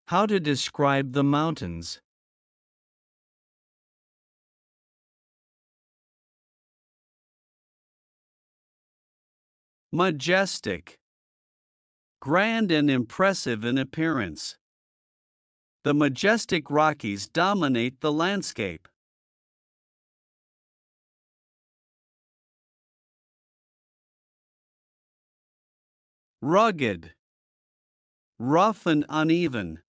How to describe the mountains. Majestic. Grand and impressive in appearance. The majestic Rockies dominate the landscape. Rugged. Rough and uneven.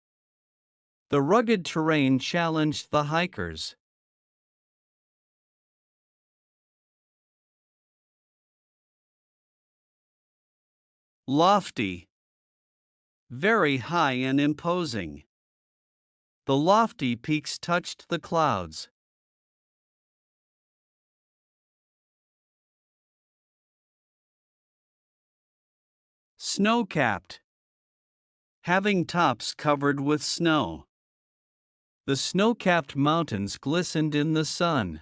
The rugged terrain challenged the hikers. Lofty. Very high and imposing. The lofty peaks touched the clouds. Snow-capped. Having tops covered with snow. The snow-capped mountains glistened in the sun.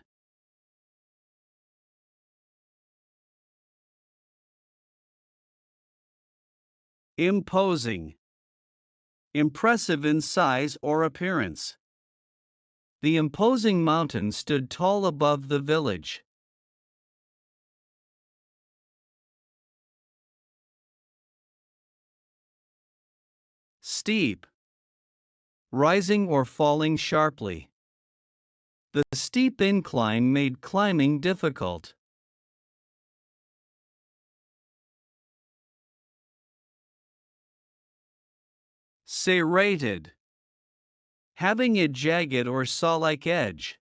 Imposing. Impressive in size or appearance. The imposing mountain stood tall above the village. Steep. Rising or falling sharply. The steep incline made climbing difficult. Serrated. Having a jagged or saw-like edge.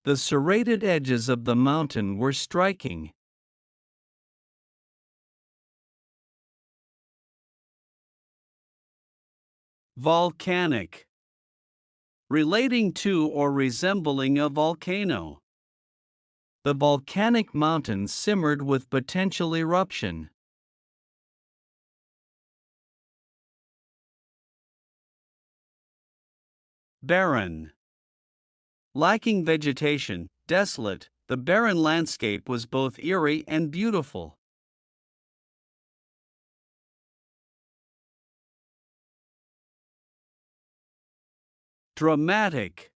The serrated edges of the mountain were striking. Volcanic. Relating to or resembling a volcano. The volcanic mountain simmered with potential eruption. Barren. Lacking vegetation, desolate, the barren landscape was both eerie and beautiful. Dramatic.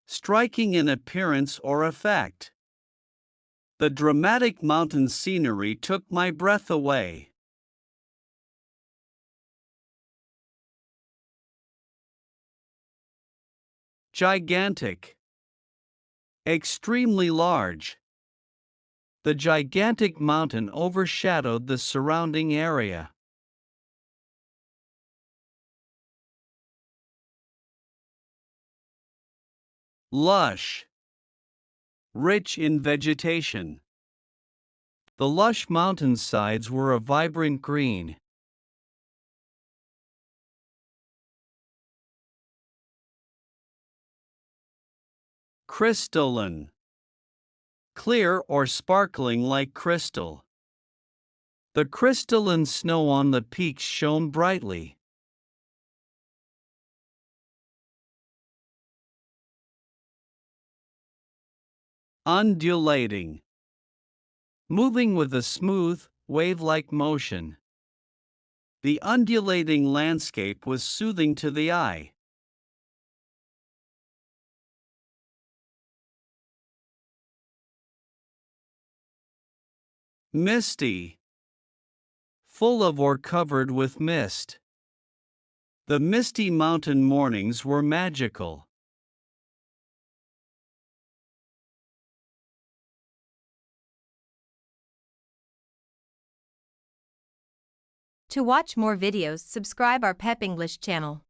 Striking in appearance or effect. The dramatic mountain scenery took my breath away. Gigantic. Extremely large. The gigantic mountain overshadowed the surrounding area. Lush. Rich in vegetation. The lush mountainsides were a vibrant green. Crystalline. Clear or sparkling like crystal. The crystalline snow on the peaks shone brightly. Undulating. Moving with a smooth, wave-like motion. The undulating landscape was soothing to the eye. Misty. Full of or covered with mist. The misty mountain mornings were magical. To watch more videos, subscribe our PEP English channel.